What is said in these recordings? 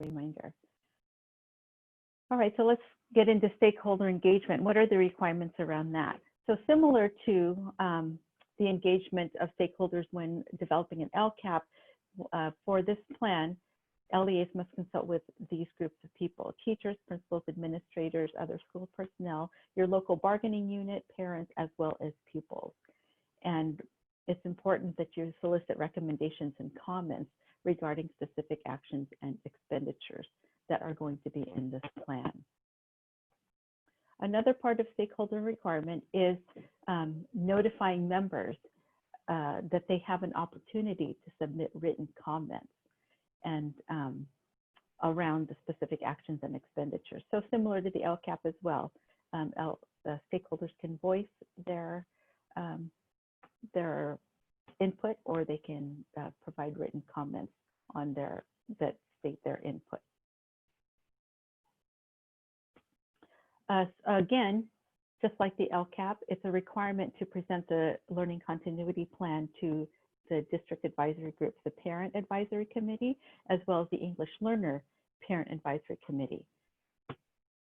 reminder. All right, so let's get into stakeholder engagement. What are the requirements around that? So similar to the engagement of stakeholders when developing an LCAP, for this plan, LEAs must consult with these groups of people: teachers, principals, administrators, other school personnel, your local bargaining unit, parents, as well as pupils. And it's important that you solicit recommendations and comments regarding specific actions and expenditures that are going to be in this plan. Another part of stakeholder requirement is notifying members that they have an opportunity to submit written comments and around the specific actions and expenditures. So similar to the LCAP as well, stakeholders can voice their input, or they can provide written comments on that state their input. Again, just like the LCAP, it's a requirement to present the learning continuity plan to the district advisory groups, the parent advisory committee, as well as the English learner parent advisory committee.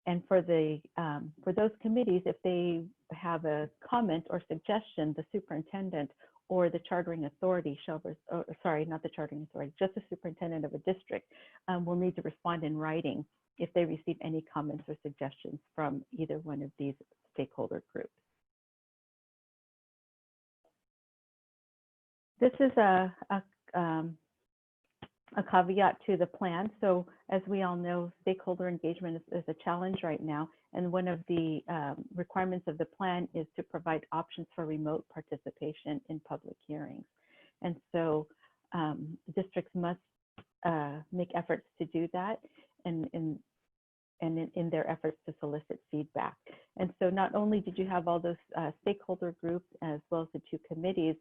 And for those committees, if they have a comment or suggestion, the superintendent or the chartering authority shall, sorry, not the chartering authority, just the superintendent of a district will need to respond in writing if they receive any comments or suggestions from either one of these stakeholder groups. This is a caveat to the plan. So as we all know, stakeholder engagement is a challenge right now. And one of the requirements of the plan is to provide options for remote participation in public hearings. And so districts must make efforts to do that and in their efforts to solicit feedback. And so not only did you have all those stakeholder groups as well as the two committees,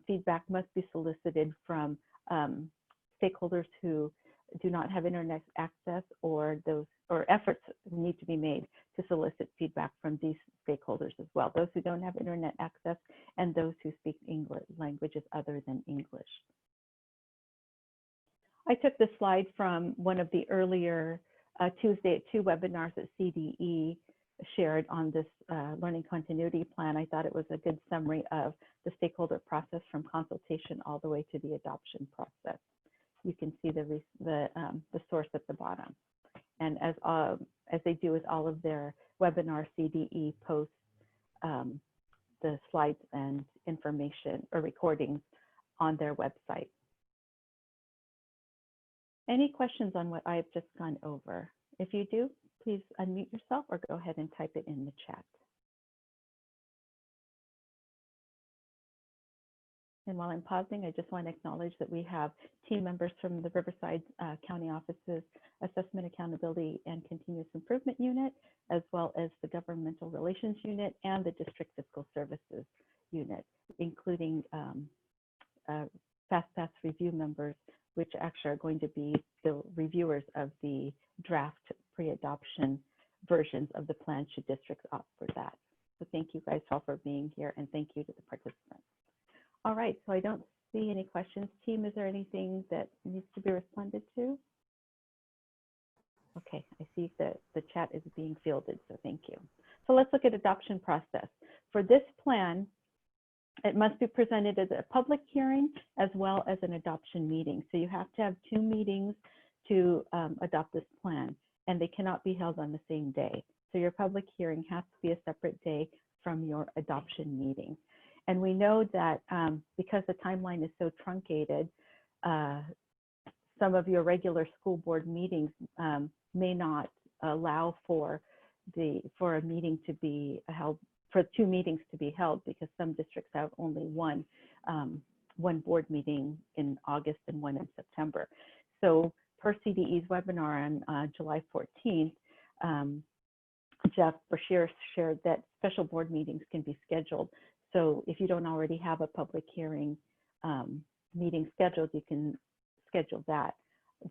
feedback must be solicited from stakeholders who do not have internet access, or efforts need to be made to solicit feedback from these stakeholders as well, those who don't have internet access and those who speak English languages other than English. I took this slide from one of the earlier Tuesday at 2 webinars that CDE shared on this learning continuity plan. I thought it was a good summary of the stakeholder process from consultation all the way to the adoption process. You can see the source at the bottom. And as they do with all of their webinar, CDE posts the slides and information or recordings on their website. Any questions on what I've just gone over? If you do, please unmute yourself or go ahead and type it in the chat. And while I'm pausing, I just want to acknowledge that we have team members from the Riverside County Offices Assessment Accountability and Continuous Improvement Unit, as well as the Governmental Relations Unit and the District Fiscal Services Unit, including FastPass review members, which actually are going to be the reviewers of the draft pre-adoption versions of the plan should districts opt for that. So thank you guys all for being here, and thank you to the participants. All right, so I don't see any questions. Team, is there anything that needs to be responded to? Okay, I see that the chat is being fielded, so thank you. So let's look at adoption process. For this plan, it must be presented as a public hearing as well as an adoption meeting. So you have to have 2 meetings to adopt this plan, and they cannot be held on the same day. So your public hearing has to be a separate day from your adoption meeting. And we know that because the timeline is so truncated, some of your regular school board meetings may not allow for a meeting to be held, for 2 meetings to be held, because some districts have only one board meeting in August and one in September. So per CDE's webinar on July 14th, Jeff Brashear shared that special board meetings can be scheduled. So if you don't already have a public hearing meeting scheduled, you can schedule that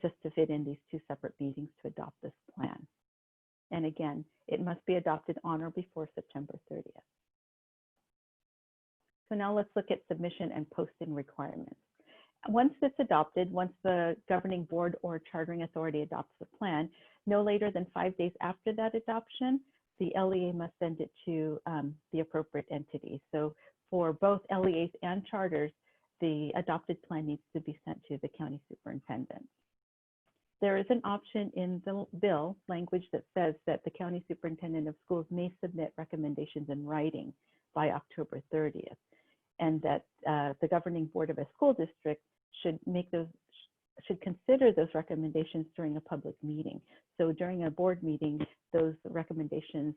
just to fit in these 2 separate meetings to adopt this plan. And again, it must be adopted on or before September 30th. So now let's look at submission and posting requirements. Once it's adopted, once the governing board or chartering authority adopts the plan, no later than 5 days after that adoption, the LEA must send it to the appropriate entity. So for both LEAs and charters, the adopted plan needs to be sent to the county superintendent. There is an option in the bill language that says that the county superintendent of schools may submit recommendations in writing by October 30th, and that the governing board of a school district should consider those recommendations during a public meeting. So during a board meeting, those recommendations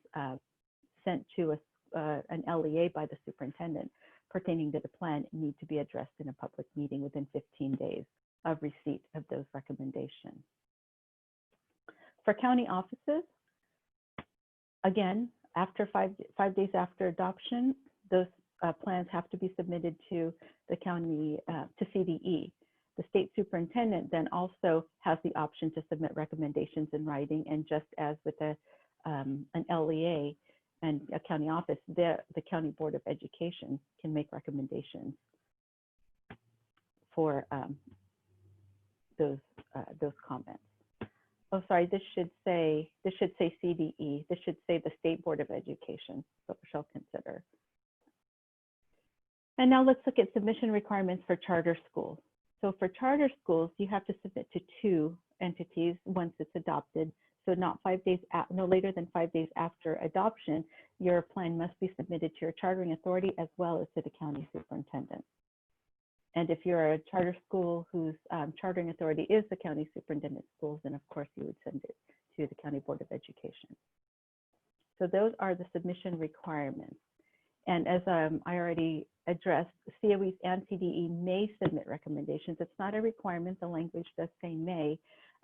sent to an LEA by the superintendent pertaining to the plan need to be addressed in a public meeting within 15 days of receipt of those recommendations. For county offices, again, after five days after adoption, those plans have to be submitted to the county, to CDE. The state superintendent then also has the option to submit recommendations in writing, and just as with an LEA and a county office, the County Board of Education can make recommendations for those comments. Oh, sorry, this should say CDE. This should say the State Board of Education, so shall consider. And now let's look at submission requirements for charter schools. So for charter schools, you have to submit to 2 entities once it's adopted. So not 5 days, no later than 5 days after adoption, your plan must be submitted to your chartering authority as well as to the county superintendent. And if you're a charter school whose chartering authority is the county superintendent of schools, then of course you would send it to the County Board of Education. So those are the submission requirements. And as I already addressed, COEs and CDE may submit recommendations. It's not a requirement. The language does say may,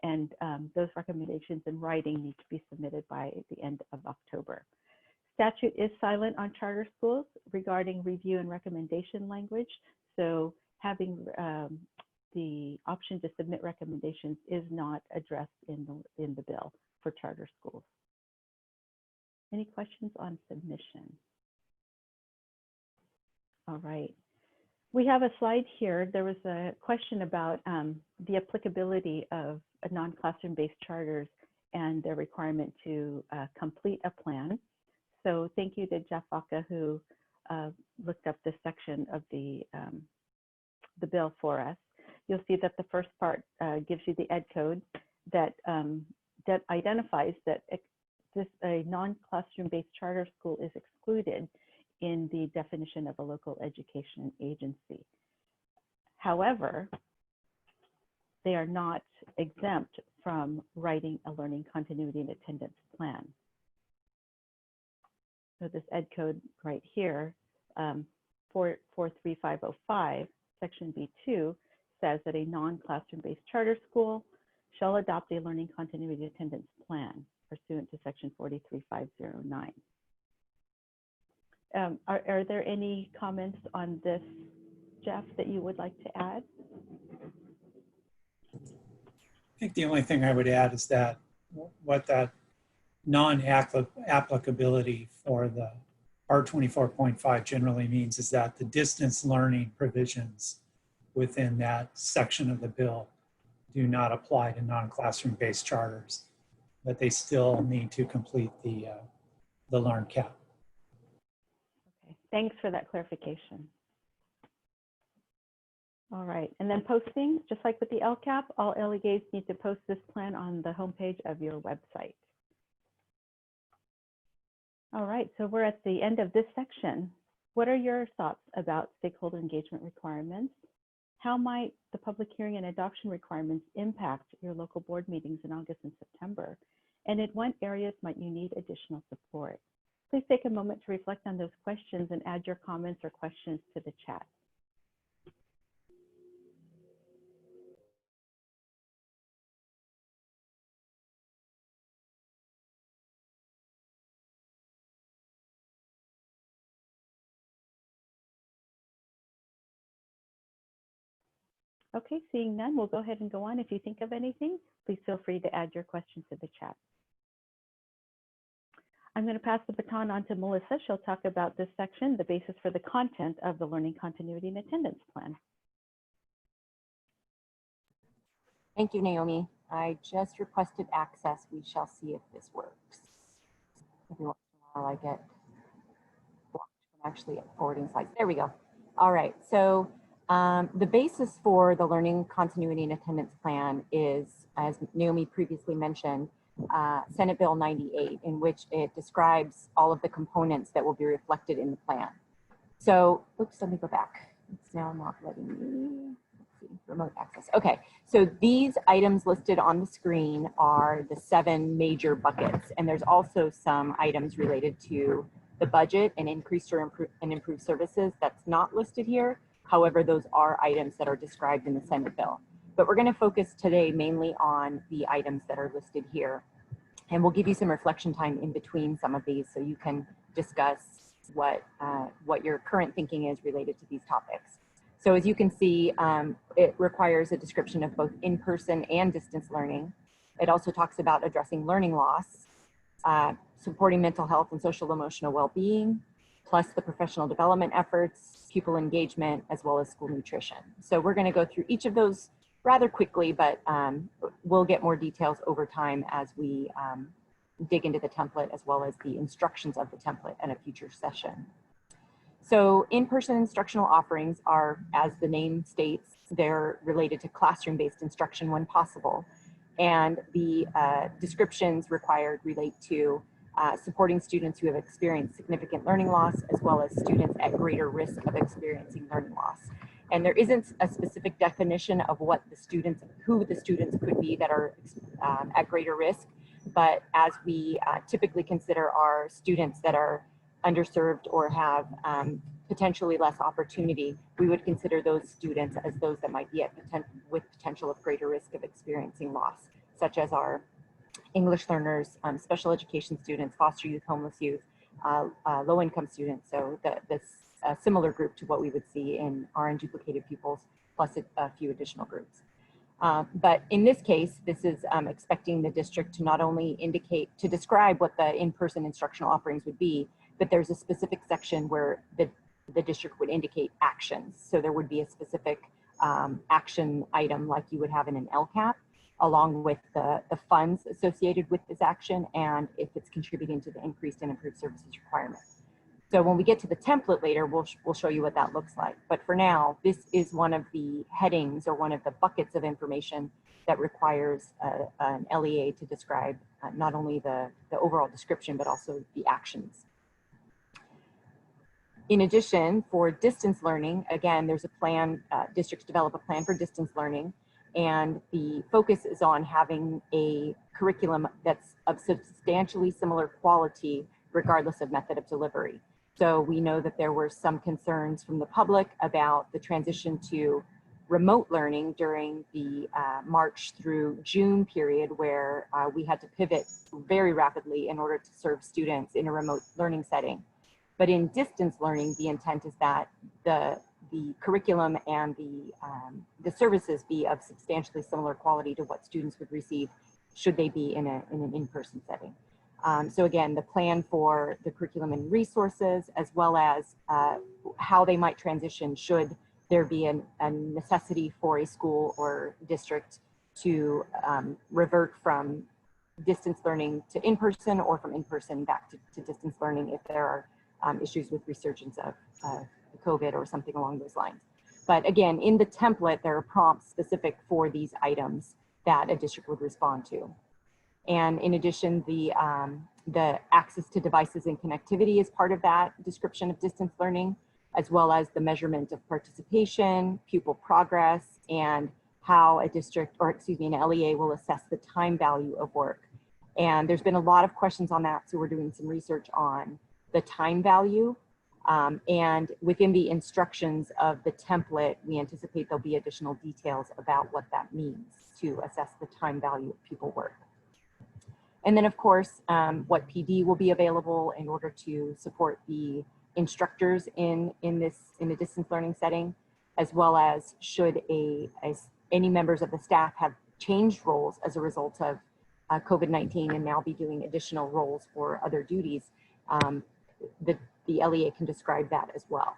and those recommendations in writing need to be submitted by the end of October. Statute is silent on charter schools regarding review and recommendation language. So having the option to submit recommendations is not addressed in the bill for charter schools. Any questions on submission? All right. We have a slide here. There was a question about the applicability of non-classroom based charters and their requirement to complete a plan. So thank you to Jeff Vaca, who looked up this section of the bill for us. You'll see that the first part gives you the ed code that identifies that a non-classroom based charter school is excluded in the definition of a local education agency. However, they are not exempt from writing a learning continuity and attendance plan. So this ed code right here, 43505, section B2, says that a non-classroom based charter school shall adopt a learning continuity attendance plan pursuant to section 43509. Are there any comments on this, Jeff, that you would like to add? I think the only thing I would add is that what that non-applicability for the R24.5 generally means is that the distance learning provisions within that section of the bill do not apply to non-classroom based charters, but they still need to complete the LCAP. Okay, thanks for that clarification. All right, and then posting, just like with the LCAP, all LEAs need to post this plan on the homepage of your website. All right, so we're at the end of this section. What are your thoughts about stakeholder engagement requirements? How might the public hearing and adoption requirements impact your local board meetings in August and September? And in what areas might you need additional support? Please take a moment to reflect on those questions and add your comments or questions to the chat. Okay, seeing none, we'll go ahead and go on. If you think of anything, please feel free to add your questions to the chat. I'm going to pass the baton on to Melissa. She'll talk about this section, the basis for the content of the Learning Continuity and Attendance Plan. Thank you, Naomi. I just requested access. We shall see if this works. Every once in a while I get blocked from actually forwarding slides. There we go. All right, so the basis for the Learning Continuity and Attendance Plan is, as Naomi previously mentioned, Senate Bill 98, in which it describes all of the components that will be reflected in the plan. So, oops, let me go back. It's now not letting me, let's see, remote access. Okay, so these items listed on the screen are the 7 major buckets, and there's also some items related to the budget and increased or improved services that's not listed here. However, those are items that are described in the Senate bill. But we're going to focus today mainly on the items that are listed here. And we'll give you some reflection time in between some of these so you can discuss what your current thinking is related to these topics. So as you can see, it requires a description of both in-person and distance learning. It also talks about addressing learning loss, supporting mental health and social emotional well-being, plus the professional development efforts, pupil engagement, as well as school nutrition. So we're going to go through each of those rather quickly, but we'll get more details over time as we dig into the template as well as the instructions of the template in a future session. So in-person instructional offerings are, as the name states, they're related to classroom-based instruction when possible. And the descriptions required relate to supporting students who have experienced significant learning loss, as well as students at greater risk of experiencing learning loss. And there isn't a specific definition of what the students, who the students could be that are at greater risk. But as we typically consider our students that are underserved or have potentially less opportunity, we would consider those students as those that might be at with potential of greater risk of experiencing loss, such as our English learners, special education students, foster youth, homeless youth, low-income students. So this similar group to what we would see in RN duplicated pupils, plus a few additional groups. But in this case, this is expecting the district to not only to describe what the in-person instructional offerings would be, but there's a specific section where the district would indicate actions. So there would be a specific action item like you would have in an LCAP, along with the funds associated with this action and if it's contributing to the increased and improved services requirement. So when we get to the template later, we'll show you what that looks like. But for now, this is one of the headings or one of the buckets of information that requires an LEA to describe not only the overall description, but also the actions. In addition, for distance learning, again, there's a plan, districts develop a plan for distance learning, and the focus is on having a curriculum that's of substantially similar quality regardless of method of delivery. So we know that there were some concerns from the public about the transition to remote learning during the March through June period where we had to pivot very rapidly in order to serve students in a remote learning setting. But in distance learning, the intent is that the curriculum and the services be of substantially similar quality to what students would receive should they be in an in-person setting. So again, the plan for the curriculum and resources, as well as how they might transition should there be a necessity for a school or district to revert from distance learning to in-person or from in-person back to distance learning if there are issues with resurgence of COVID or something along those lines. But again, in the template, there are prompts specific for these items that a district would respond to. And in addition, the access to devices and connectivity is part of that description of distance learning, as well as the measurement of participation, pupil progress, and how a district, or excuse me, an LEA will assess the time value of work. And there's been a lot of questions on that, so we're doing some research on the time value. And within the instructions of the template, we anticipate there'll be additional details about what that means to assess the time value of pupil work. And then of course, what PD will be available in order to support the instructors in the distance learning setting, as well as should any members of the staff have changed roles as a result of COVID-19 and now be doing additional roles or other duties, the LEA can describe that as well.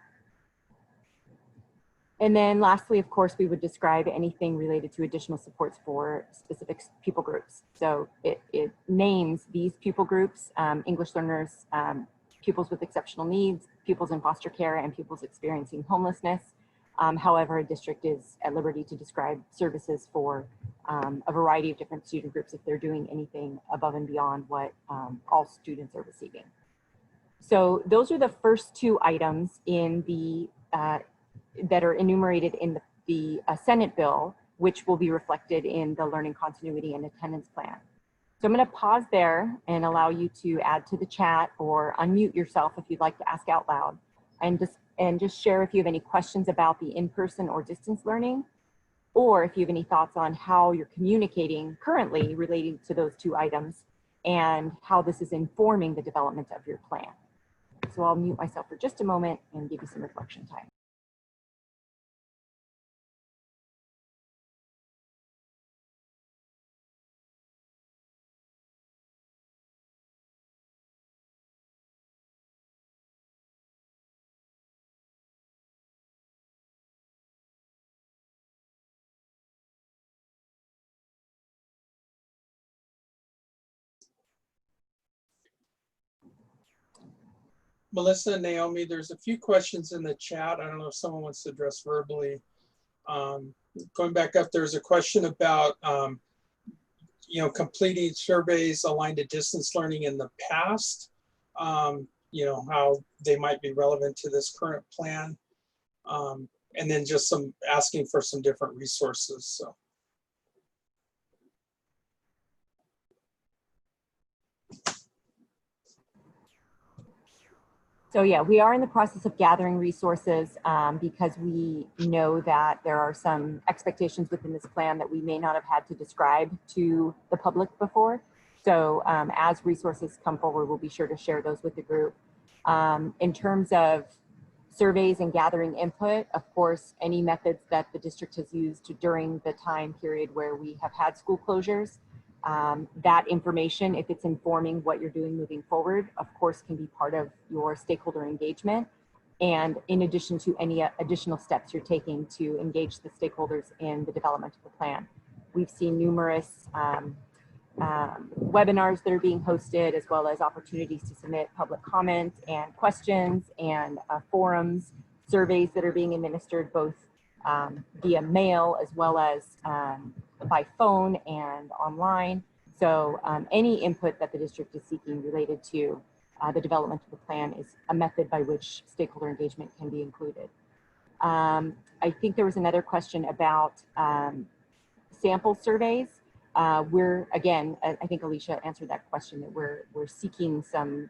And then lastly, of course, we would describe anything related to additional supports for specific pupil groups. So it names these pupil groups, English learners, pupils with exceptional needs, pupils in foster care, and pupils experiencing homelessness. However, a district is at liberty to describe services for a variety of different student groups if they're doing anything above and beyond what all students are receiving. So those are the first two items in the that are enumerated in the Senate bill, which will be reflected in the learning continuity and attendance plan. So I'm going to pause there and allow you to add to the chat or unmute yourself if you'd like to ask out loud, and just share if you have any questions about the in-person or distance learning, or if you have any thoughts on how you're communicating currently relating to those two items and how this is informing the development of your plan. So I'll mute myself for just a moment and give you some reflection time. Melissa and Naomi, there's a few questions in the chat. I don't know if someone wants to address verbally. Going back up, there's a question about completing surveys aligned to distance learning in the past, how they might be relevant to this current plan. And then just some asking for some different resources. So yeah, we are in the process of gathering resources because we know that there are some expectations within this plan that we may not have had to describe to the public before. So as resources come forward, we'll be sure to share those with the group. In terms of surveys and gathering input, of course, any methods that the district has used during the time period where we have had school closures, that information, if it's informing what you're doing moving forward, of course, can be part of your stakeholder engagement. And in addition to any additional steps you're taking to engage the stakeholders in the development of the plan. We've seen numerous webinars that are being hosted, as well as opportunities to submit public comments and questions, and forums, surveys that are being administered both via mail as well as by phone and online. So any input that the district is seeking related to the development of the plan is a method by which stakeholder engagement can be included. I think there was another question about sample surveys. Again, I think Alicia answered that question, that we're seeking some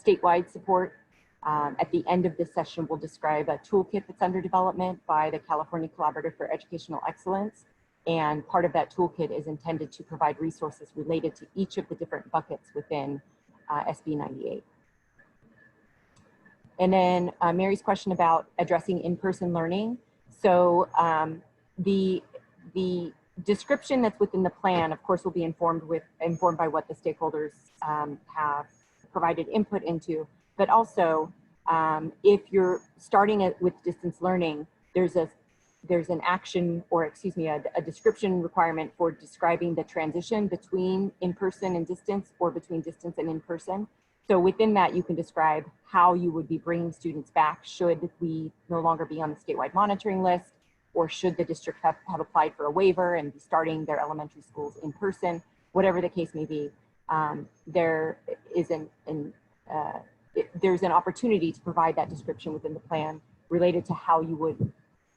statewide support. At the end of this session, we'll describe a toolkit that's under development by the California Collaborative for Educational Excellence. And part of that toolkit is intended to provide resources related to each of the different buckets within SB 98. And then Mary's question about addressing in-person learning. So the description that's within the plan, of course, will be informed by what the stakeholders have provided input into. But also, if you're starting with distance learning, there's an action, or excuse me, a description requirement for describing the transition between in-person and distance, or between distance and in-person. So within that, you can describe how you would be bringing students back should we no longer be on the statewide monitoring list, or should the district have applied for a waiver and be starting their elementary schools in person, whatever the case may be. There's an opportunity to provide that description within the plan related to how you would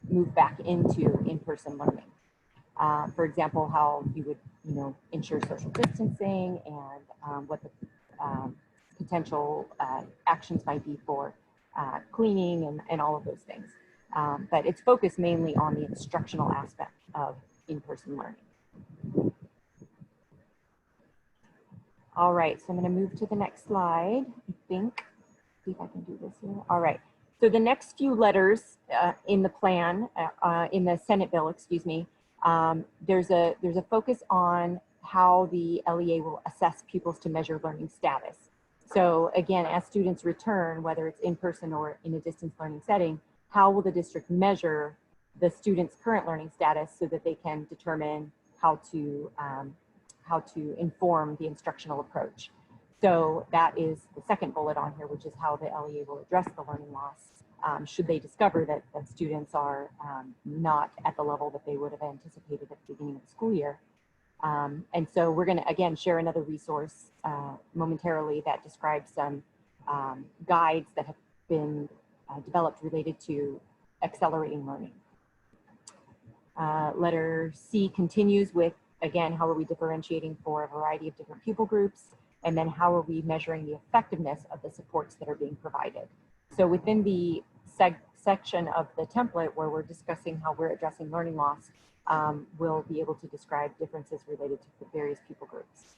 move back into in-person learning. For example, how you would, ensure social distancing, and what the potential actions might be for cleaning and all of those things. But it's focused mainly on the instructional aspect of in-person learning. All right, so I'm going to move to the next slide, I think. See if I can do this here. All right. So the next few letters in the plan, in the Senate bill, excuse me, there's a focus on how the LEA will assess pupils to measure learning status. So again, as students return, whether it's in person or in a distance learning setting, how will the district measure the student's current learning status so that they can determine how to inform the instructional approach. So that is the second bullet on here, which is how the LEA will address the learning loss should they discover that students are not at the level that they would have anticipated at the beginning of the school year. And so we're going to, again, share another resource momentarily that describes some guides that have been developed related to accelerating learning. Letter C continues with, again, how are we differentiating for a variety of different pupil groups? And then how are we measuring the effectiveness of the supports that are being provided? So within the section of the template where we're discussing how we're addressing learning loss, we'll be able to describe differences related to the various pupil groups.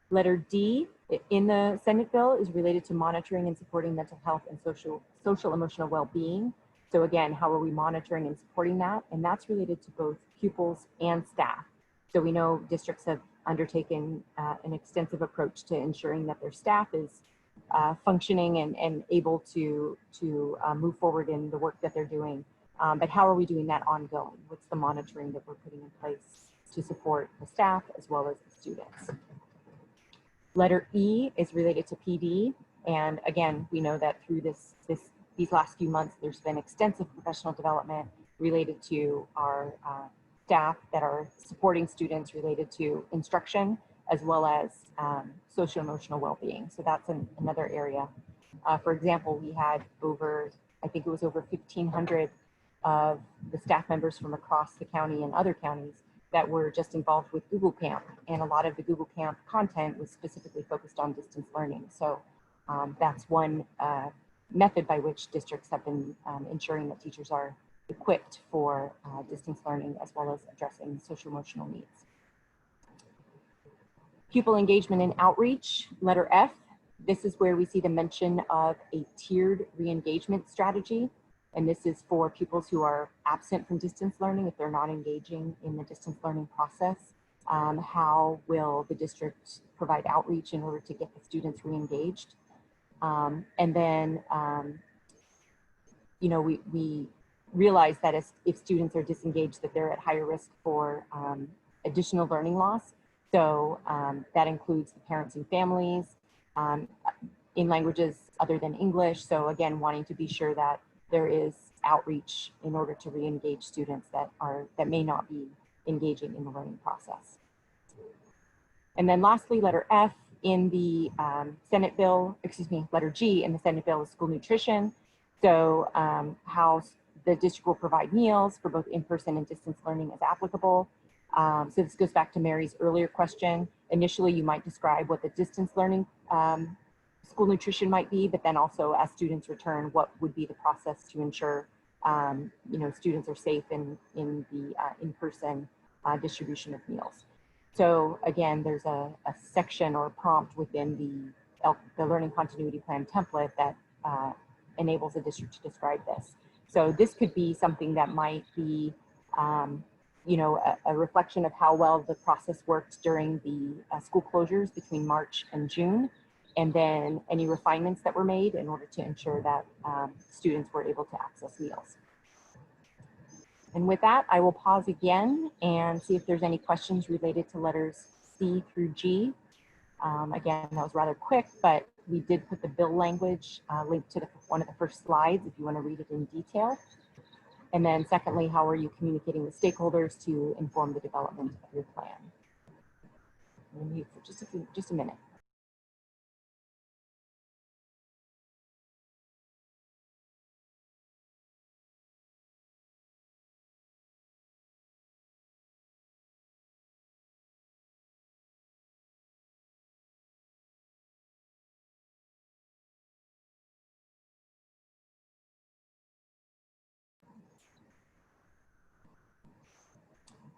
Letter D in the Senate bill is related to monitoring and supporting mental health and social emotional well-being. So again, how are we monitoring and supporting that? And that's related to both pupils and staff. So we know districts have undertaken an extensive approach to ensuring that their staff is functioning and able to move forward in the work that they're doing. But how are we doing that ongoing? What's the monitoring that we're putting in place to support the staff as well as the students? Letter E is related to PD. And again, we know that through these last few months, there's been extensive professional development related to our staff that are supporting students related to instruction, as well as social emotional well-being. So that's another area. For example, we had I think it was over 1,500 of the staff members from across the county and other counties that were just involved with Google Camp. And a lot of the Google Camp content was specifically focused on distance learning. So that's one method by which districts have been ensuring that teachers are equipped for distance learning as well as addressing social emotional needs. Pupil engagement and outreach, letter F. This is where we see the mention of a tiered re-engagement strategy. And this is for pupils who are absent from distance learning, if they're not engaging in the distance learning process. How will the district provide outreach in order to get the students re-engaged? And then, you know, we realize that if students are disengaged, that they're at higher risk for additional learning loss. So that includes the parents and families in languages other than English. So again, wanting to be sure that there is outreach in order to re-engage students that may not be engaging in the learning process. And then lastly, letter F in the Senate bill, letter G in the Senate bill is school nutrition. So how the district will provide meals for both in-person and distance learning as applicable. So this goes back to Mary's earlier question. Initially, you might describe what the distance learning school nutrition might be, but then also as students return, what would be the process to ensure you know, students are safe in the in-person distribution of meals. So again, there's a section or prompt within the Learning Continuity Plan template that enables the district to describe this. So this could be something that might be you know, a reflection of how well the process worked during the school closures between March and June, and then any refinements that were made in order to ensure that students were able to access meals. And with that, I will pause again and see if there's any questions related to letters C through G. Again, that was rather quick, but we did put the bill language linked to one of the first slides if you want to read it in detail. And then secondly, how are you communicating with stakeholders to inform the development of your plan? I'm going to mute for just a minute.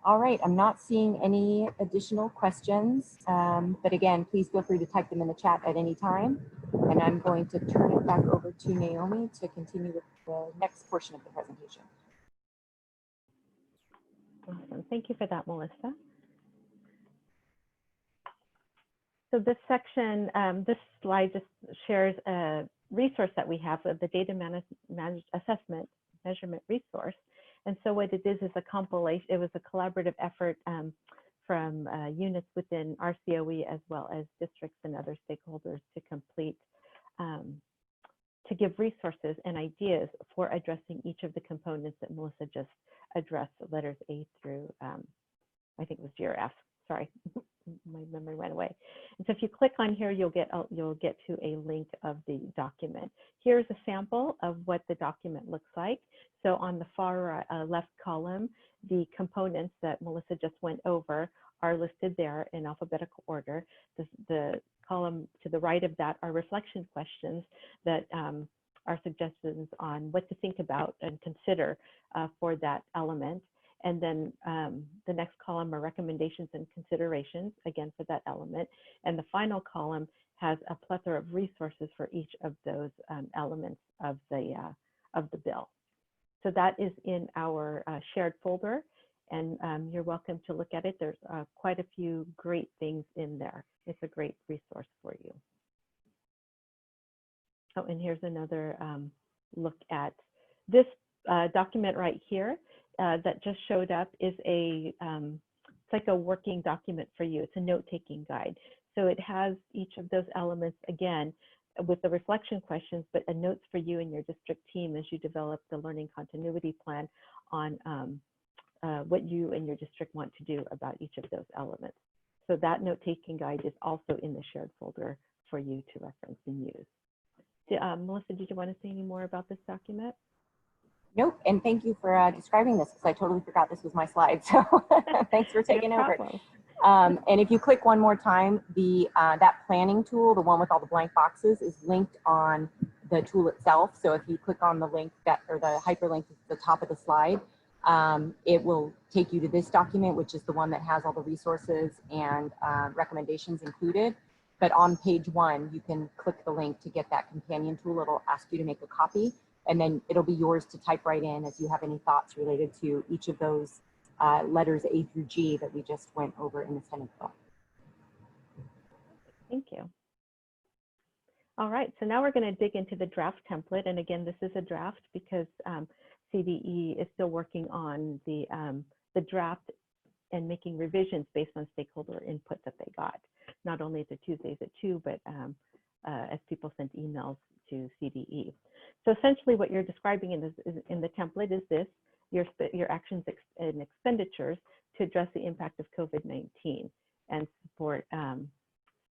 All right, I'm not seeing any additional questions, but again, please feel free to type them in the chat at any time. And I'm going to turn it back over to Naomi to continue with the next portion of the presentation. Awesome. Thank you for that, Melissa. So this section, this slide just shares a resource that we have, the data assessment measurement resource. And so what it is a compilation. It was a collaborative effort from units within RCOE as well as districts and other stakeholders to complete, to give resources and ideas for addressing each of the components that Melissa just addressed, letters A through, I think it was G or F, sorry, my memory went away. And so if you click on here, you'll get to a link of the document. Here's a sample of what the document looks like. So on the far left column, the components that Melissa just went over are listed there in alphabetical order. The column to the right of that are reflection questions that are suggestions on what to think about and consider for that element. And then the next column are recommendations and considerations, again, for that element. And the final column has a plethora of resources for each of those elements of the bill. So that is in our shared folder, and you're welcome to look at it. There's quite a few great things in there. It's a great resource for you. Oh, and here's another look at this document right here. That just showed up is it's like a working document for you. It's a note-taking guide. So it has each of those elements, again, with the reflection questions, but a notes for you and your district team as you develop the learning continuity plan on what you and your district want to do about each of those elements. So that note-taking guide is also in the shared folder for you to reference and use. Melissa, did you want to say any more about this document? Nope, and thank you for describing this, because I totally forgot this was my slide. So thanks for taking over. And if you click one more time, that planning tool, the one with all the blank boxes, is linked on the tool itself. So if you click on the link or the hyperlink at the top of the slide, it will take you to this document, which is the one that has all the resources and recommendations included. But on page 1, you can click the link to get that companion tool. It'll ask you to make a copy, and then it'll be yours to type right in if you have any thoughts related to each of those letters A through G that we just went over in the Senate bill. Thank you. All right, so now we're going to dig into the draft template. And again, this is a draft because CDE is still working on the draft and making revisions based on stakeholder input that they got, not only at the Tuesdays at 2, but as people sent emails to CDE. So essentially what you're describing in the template is this: your actions and expenditures to address the impact of COVID-19 and support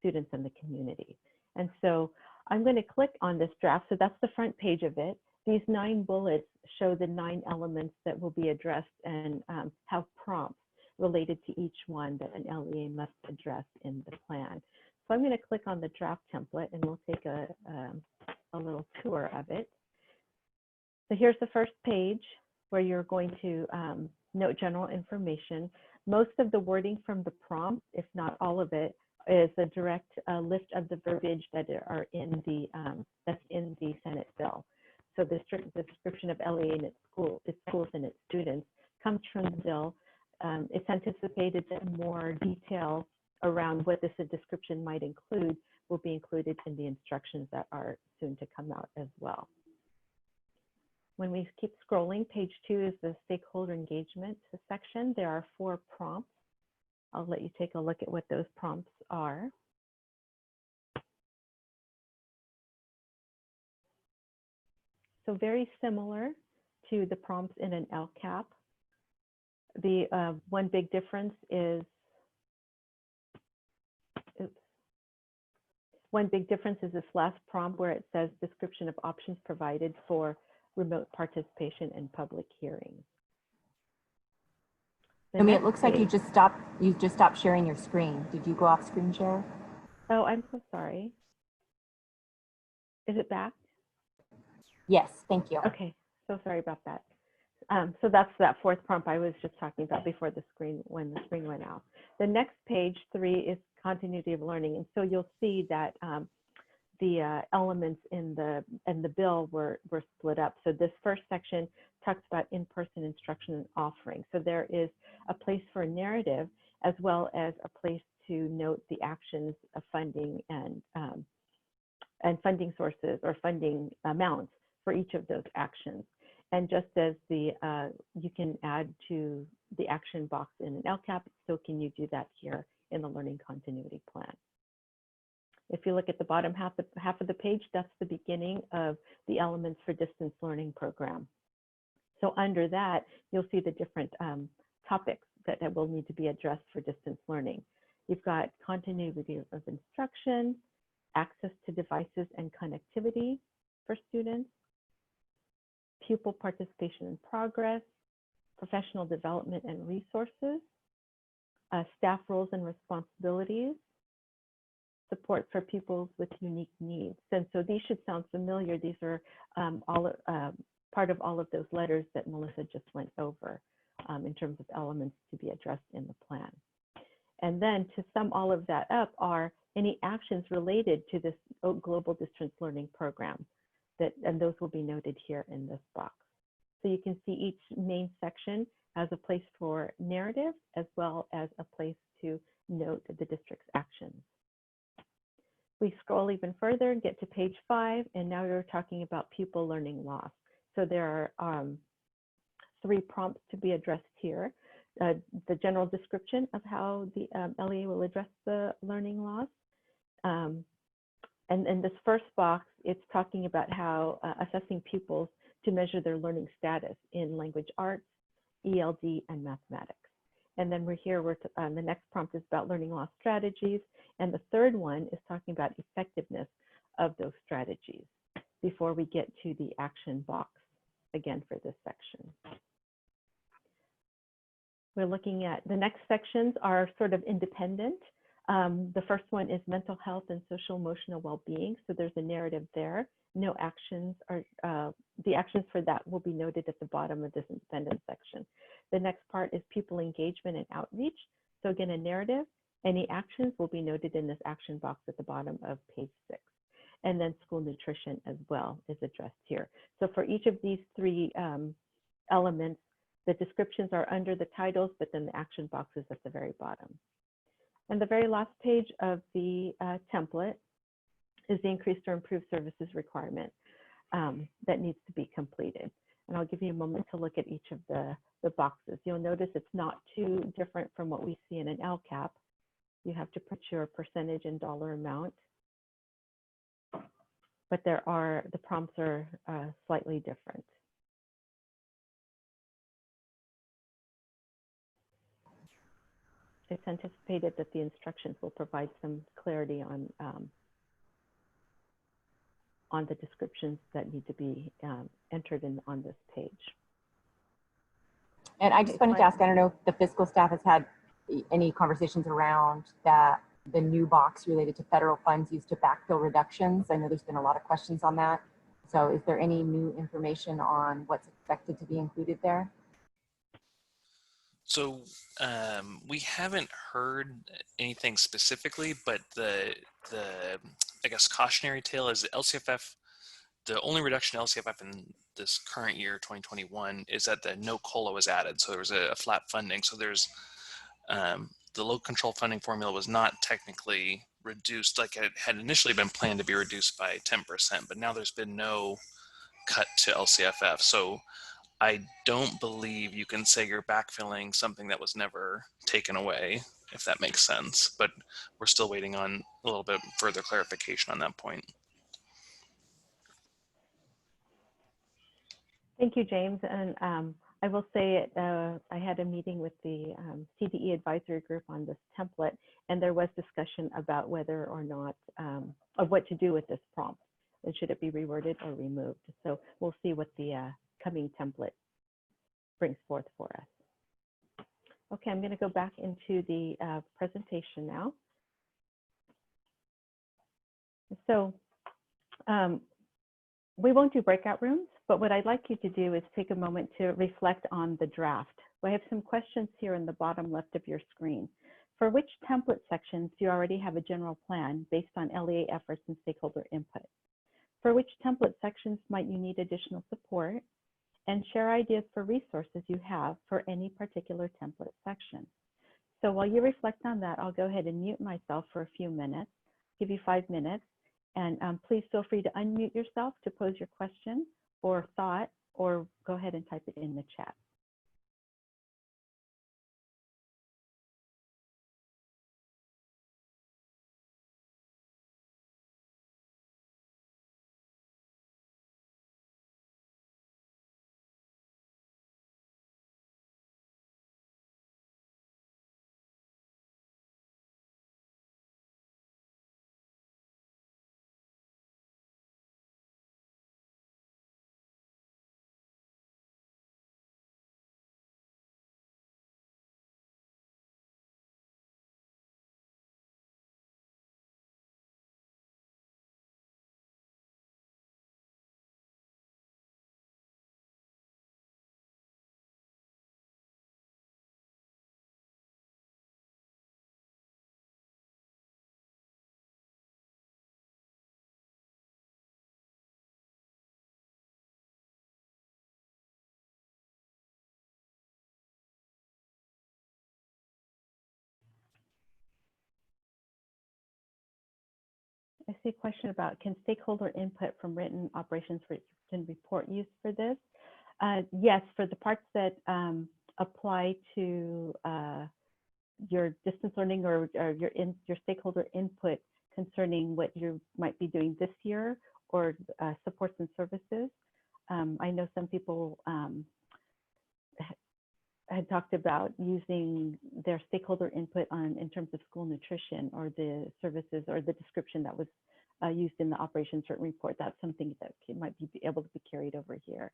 students in the community. And so I'm going to click on this draft. So that's the front page of it. These 9 bullets show the 9 elements that will be addressed and have prompts related to each one that an LEA must address in the plan. So I'm going to click on the draft template and we'll take a little tour of it. So here's the first page where you're going to note general information. Most of the wording from the prompt, if not all of it, is a direct list of the verbiage that are in the that's in the Senate bill. So the description of LEA and its schools and its students comes from the bill. It's anticipated that more detail around what this description might include will be included in the instructions that are soon to come out as well. When we keep scrolling, page 2 is the stakeholder engagement section. There are 4 prompts. I'll let you take a look at what those prompts are. So very similar to the prompts in an LCAP. The one big difference is, this last prompt where it says description of options provided for remote participation in public hearings. It looks like you just stopped sharing your screen. Did you go off screen share? Oh, I'm so sorry. Is it back? Yes, thank you. Okay, so sorry about that. So that's that 4th prompt I was just talking about before when the screen went out. The next page 3 is continuity of learning, and so you'll see that the elements in the bill were split up. So this first section talks about in-person instruction and offering. So there is a place for a narrative as well as a place to note the actions of funding and and funding sources or funding amounts for each of those actions. And just as the you can add to the action box in an LCAP, so can you do that here in the Learning Continuity Plan. If you look at the bottom half of the page, that's the beginning of the Elements for Distance Learning program. So under that, you'll see the different topics that will need to be addressed for distance learning. You've got continuity of instruction, access to devices and connectivity for students, pupil participation in progress, professional development and resources, staff roles and responsibilities, support for pupils with unique needs. And so these should sound familiar. These are all part of all of those letters that Melissa just went over in terms of elements to be addressed in the plan. And then to sum all of that up are any actions related to this global distance learning program, and those will be noted here in this box. So you can see each main section has a place for narrative as well as a place to note the district's actions. We scroll even further and get to page 5, and now we're talking about pupil learning loss. So there are 3 prompts to be addressed here. The general description of how the LEA will address the learning loss. And in this first box, it's talking about how assessing pupils to measure their learning status in language arts, ELD, and mathematics. And then the next prompt is about learning loss strategies. And the third one is talking about effectiveness of those strategies before we get to the action box again for this section. We're looking at the next sections are sort of independent. The first one is mental health and social emotional well-being. So there's a narrative there. No actions are, the actions for that will be noted at the bottom of this independent section. The next part is pupil engagement and outreach. So again, a narrative. Any actions will be noted in this action box at the bottom of page 6. And then school nutrition as well is addressed here. So for each of these 3 elements, the descriptions are under the titles, but then the action box is at the very bottom. And the very last page of the template is the increased or improved services requirement that needs to be completed. And I'll give you a moment to look at each of the boxes. You'll notice it's not too different from what we see in an LCAP. You have to put your percentage and dollar amount. But the prompts are slightly different. It's anticipated that the instructions will provide some clarity on the descriptions that need to be entered in on this page. And I just wanted to ask, I don't know if the fiscal staff has had any conversations around the new box related to federal funds used to backfill reductions. I know there's been a lot of questions on that. So is there any new information on what's expected to be included there? So we haven't heard anything specifically, but the I guess cautionary tale is the LCFF. The only reduction in LCFF in this current year, 2021, is that the no COLA was added. So there was a flat funding. So there's the local control funding formula was not technically reduced like it had initially been planned to be reduced by 10%, but now there's been no cut to LCFF. So I don't believe you can say you're backfilling something that was never taken away, if that makes sense. But we're still waiting on a little bit further clarification on that point. Thank you, James. And I will say I had a meeting with the CDE advisory group on this template, and there was discussion about whether or not, of what to do with this prompt. And should it be reworded or removed? So we'll see what the coming template brings forth for us. Okay, I'm going to go back into the presentation now. So we won't do breakout rooms, but what I'd like you to do is take a moment to reflect on the draft. I have some questions here in the bottom left of your screen. For which template sections do you already have a general plan based on LEA efforts and stakeholder input? For which template sections might you need additional support? And share ideas for resources you have for any particular template section. So while you reflect on that, I'll go ahead and mute myself for a few minutes, give you 5 minutes, And please feel free to unmute yourself to pose your question or thought, or go ahead and type it in the chat. I see a question about, can stakeholder input from written operations written report used for this? Yes, for the parts that apply to your distance learning or your stakeholder input concerning what you might be doing this year, or supports and services. I know some people had talked about using their stakeholder input in terms of school nutrition or the services or the description that was used in the operations written report. That's something that might be able to be carried over here.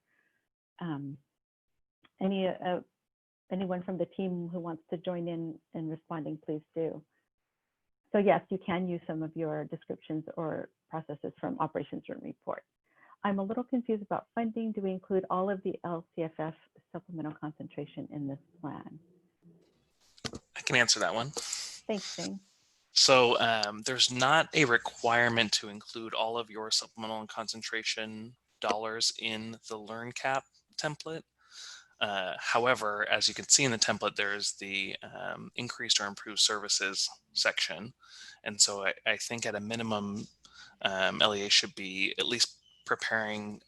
Anyone from the team who wants to join in responding, please do. So yes, you can use some of your descriptions or processes from operations written report. I'm a little confused about funding. Do we include all of the LCFF supplemental concentration in this plan? I can answer that one. Thanks, Jane. So there's not a requirement to include all of your supplemental and concentration dollars in the LearnCap template. However, as you can see in the template, there's the increased or improved services section. And so I think at a minimum, LEA should be at least preparing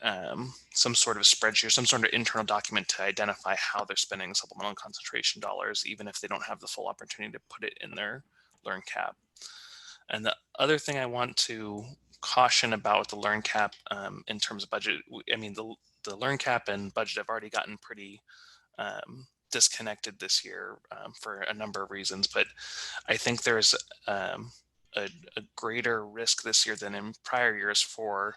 some sort of spreadsheet, some sort of internal document to identify how they're spending supplemental and concentration dollars, even if they don't have the full opportunity to put it in their LearnCap. And the other thing I want to caution about the LearnCap in terms of budget, I mean, the LearnCap and budget have already gotten pretty disconnected this year for a number of reasons, but I think there's a greater risk this year than in prior years for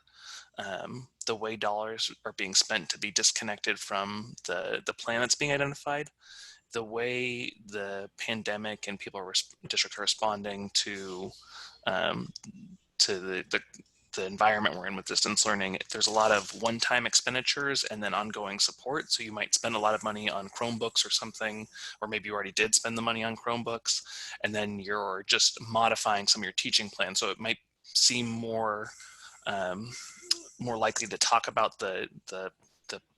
the way dollars are being spent to be disconnected from the plan that's being identified. The way the pandemic and people districts are responding to the environment we're in with distance learning, there's a lot of one-time expenditures and then ongoing support. So you might spend a lot of money on Chromebooks or something, or maybe you already did spend the money on Chromebooks, and then you're just modifying some of your teaching plans. So it might seem more likely to talk about the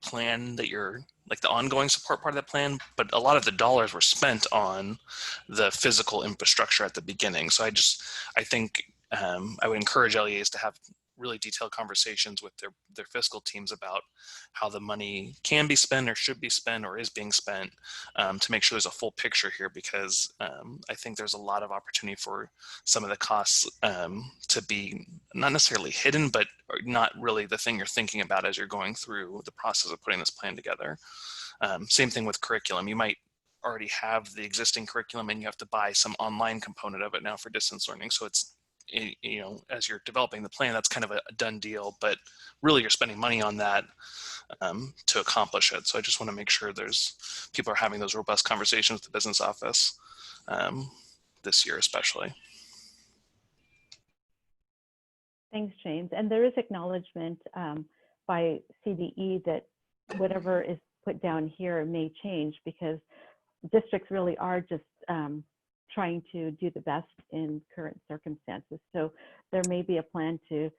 plan that you're, like the ongoing support part of the plan, but a lot of the dollars were spent on the physical infrastructure at the beginning. So I think I would encourage LEAs to have really detailed conversations with their fiscal teams about how the money can be spent or should be spent or is being spent to make sure there's a full picture here, because I think there's a lot of opportunity for some of the costs to be not necessarily hidden, but not really the thing you're thinking about as you're going through the process of putting this plan together. Same thing with curriculum. You might already have the existing curriculum and you have to buy some online component of it now for distance learning. So it's, you know, as you're developing the plan, that's kind of a done deal, but really you're spending money on that to accomplish it. So I just want to make sure people are having those robust conversations with the business office this year, especially. Thanks, James. And there is acknowledgement by CDE that whatever is put down here may change, because districts really are just trying to do the best in current circumstances. So there may be a plan to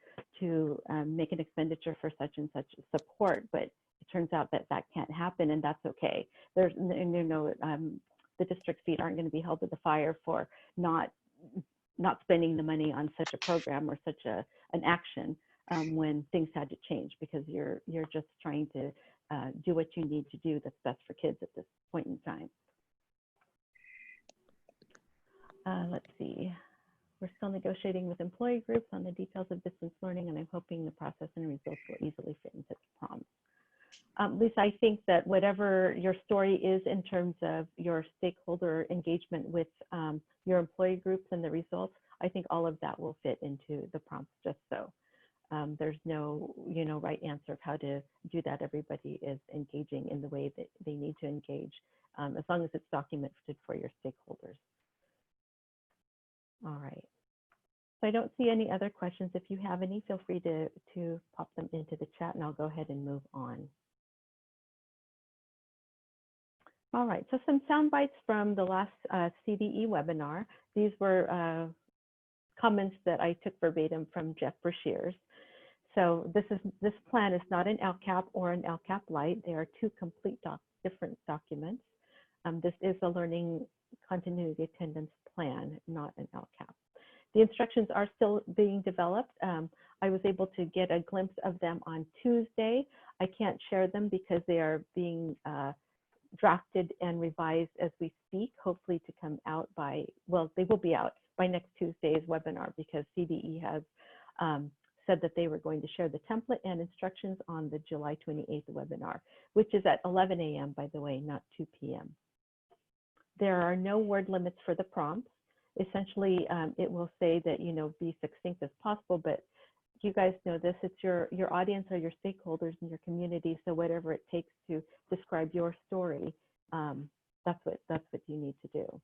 make an expenditure for such and such support, but it turns out that can't happen, and that's okay. There's the district's feet aren't going to be held to the fire for not not spending the money on such a program or such an action when things had to change, because you're just trying to do what you need to do that's best for kids at this point in time. Let's see. We're still negotiating with employee groups on the details of distance learning, and I'm hoping the process and results will easily fit into the prompts. Lisa, I think that whatever your story is in terms of your stakeholder engagement with your employee groups and the results, I think all of that will fit into the prompts just so. There's no, right answer of how to do that. Everybody is engaging in the way that they need to engage, as long as it's documented for your stakeholders. All right. So I don't see any other questions. If you have any, feel free to pop them into the chat, and I'll go ahead and move on. All right, so some sound bites from the last CDE webinar. These were comments that I took verbatim from Jeff Brashears. So this plan is not an LCAP or an LCAP Lite. They are two complete different documents. This is a learning continuity attendance plan, not an LCAP. The instructions are still being developed. I was able to get a glimpse of them on Tuesday. I can't share them because they are being drafted and revised as we speak, hopefully to come out by, well, they will be out by next Tuesday's webinar, because CDE has said that they were going to share the template and instructions on the July 28th webinar, which is at 11 a.m., by the way, not 2 p.m. There are no word limits for the prompts. Essentially, it will say that, be succinct as possible, but you guys know this, it's your audience or your stakeholders in your community. So whatever it takes to describe your story, that's what you need to do.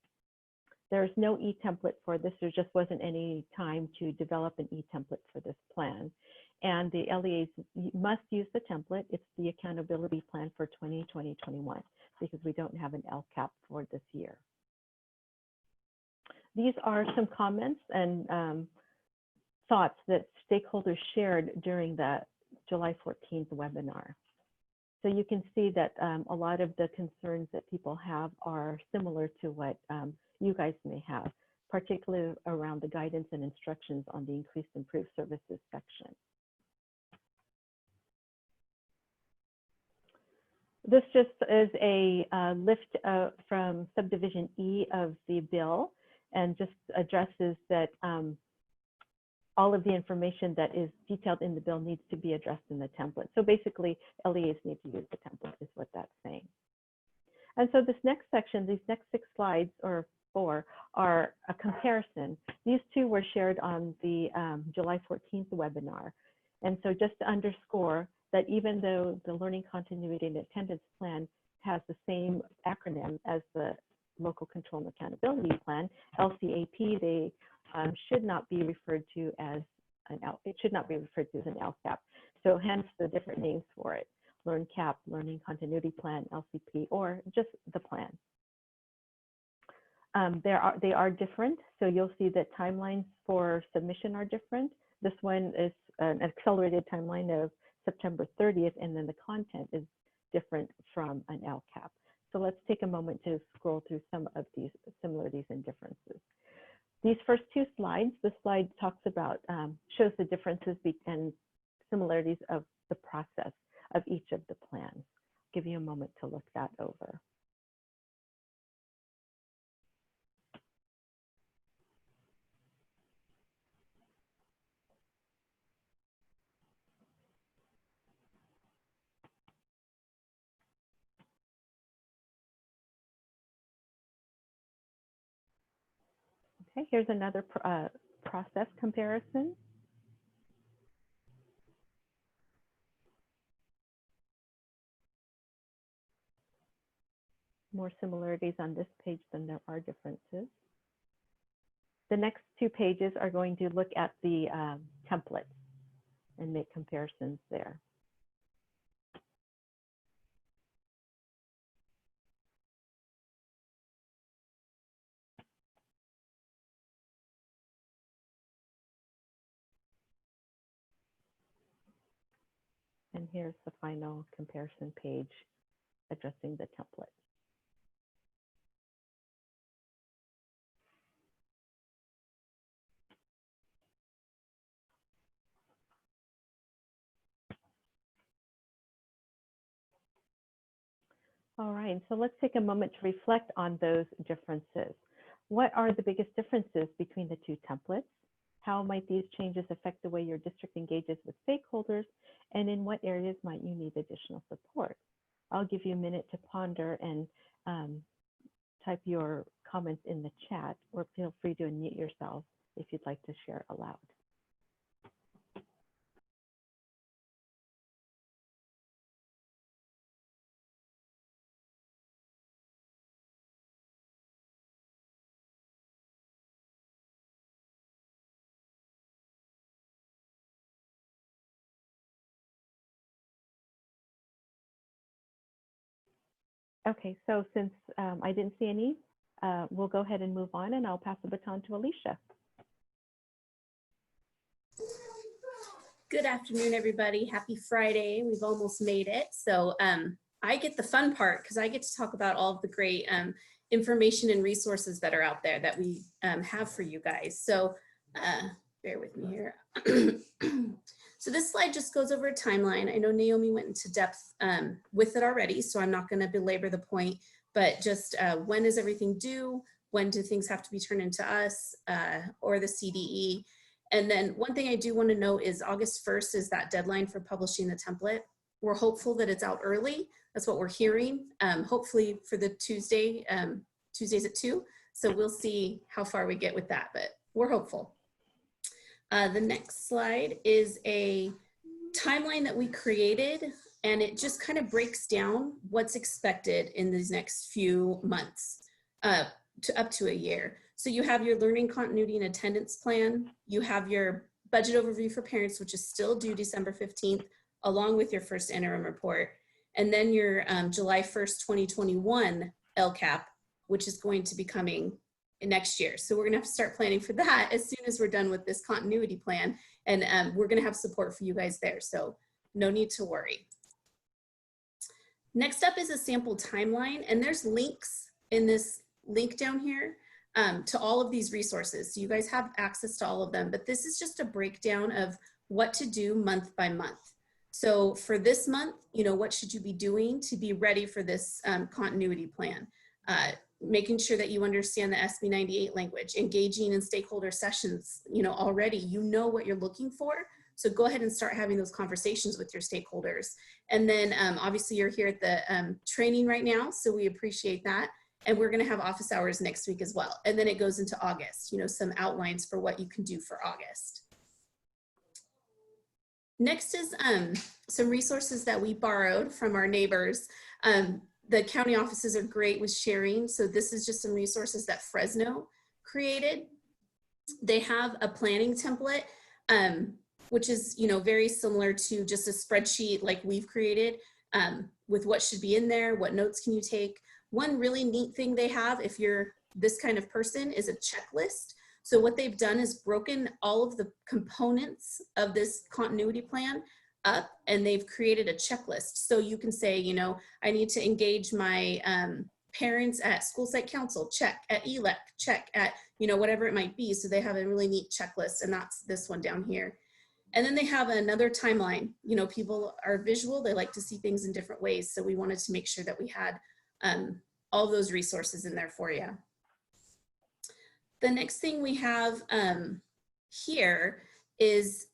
There's no e-template for this. There just wasn't any time to develop an e-template for this plan. And the LEAs must use the template. It's the accountability plan for 2020-21, because we don't have an LCAP for this year. These are some comments and thoughts that stakeholders shared during the July 14th webinar. So you can see that a lot of the concerns that people have are similar to what you guys may have, particularly around the guidance and instructions on the increased improved services section. This just is a lift from subdivision E of the bill, and just addresses that all of the information that is detailed in the bill needs to be addressed in the template. So basically, LEAs need to use the template is what that's saying. And so this next section, these next 6 slides, or 4, are a comparison. These 2 were shared on the July 14th webinar. And so just to underscore that even though the Learning Continuity and Attendance Plan has the same acronym as the Local Control and Accountability Plan, LCAP, they should not be referred to as an LCAP. So hence the different names for it: LearnCap, Learning Continuity Plan, LCP, or just the plan. They are different. So you'll see that timelines for submission are different. This one is an accelerated timeline of September 30th, and then the content is different from an LCAP. So let's take a moment to scroll through some of these similarities and differences. These first 2 slides, the slide talks about, shows the differences and similarities of the process of each of the plans. I'll give you a moment to look that over. Okay, here's another process comparison. More similarities on this page than there are differences. The next 2 pages are going to look at the templates and make comparisons there. And here's the final comparison page addressing the template. All right, so let's take a moment to reflect on those differences. What are the biggest differences between the two templates? How might these changes affect the way your district engages with stakeholders? And in what areas might you need additional support? I'll give you a minute to ponder and type your comments in the chat, or feel free to unmute yourself if you'd like to share aloud. Okay, so since I didn't see any, we'll go ahead and move on, and I'll pass the baton to Alicia. Good afternoon, everybody. Happy Friday. We've almost made it. So I get the fun part because I get to talk about all of the great information and resources that are out there that we have for you guys. So bear with me here. So this slide just goes over a timeline. I know Naomi went into depth with it already, so I'm not going to belabor the point, but just when is everything due? When do things have to be turned into us or the CDE? And then one thing I do want to note is August 1st is that deadline for publishing the template. We're hopeful that it's out early. That's what we're hearing. Hopefully for the Tuesdays at 2. So we'll see how far we get with that, but we're hopeful. The next slide is a timeline that we created, and it just kind of breaks down what's expected in these next few months to up to a year. So you have your learning continuity and attendance plan. You have your budget overview for parents, which is still due December 15th, along with your first interim report. And then your July 1st, 2021 LCAP, which is going to be coming next year. So we're gonna have to start planning for that as soon as we're done with this continuity plan. And we're gonna have support for you guys there. So no need to worry. Next up is a sample timeline. And there's links in this link down here to all of these resources. So you guys have access to all of them, but this is just a breakdown of what to do month by month. So for this month, you know, what should you be doing to be ready for this continuity plan? Making sure that you understand the SB 98 language, engaging in stakeholder sessions, you know, already, you know what you're looking for. So go ahead and start having those conversations with your stakeholders. And then obviously you're here at the training right now, so we appreciate that. And we're gonna have office hours next week as well. And then it goes into August, you know, some outlines for what you can do for August. Next is some resources that we borrowed from our neighbors. The county offices are great with sharing. So this is just some resources that Fresno created. They have a planning template, which is, you know, very similar to just a spreadsheet like we've created with what should be in there, what notes can you take. One really neat thing they have, if you're this kind of person, is a checklist. So what they've done is broken all of the components of this continuity plan up, and they've created a checklist. So you can say, you know, I need to engage my parents at school site council, check, at ELEC, check, at, you know, whatever it might be. So they have a really neat checklist, and that's this one down here. And then they have another timeline. You know, people are visual, they like to see things in different ways. So we wanted to make sure that we had all those resources in there for you. The next thing we have here is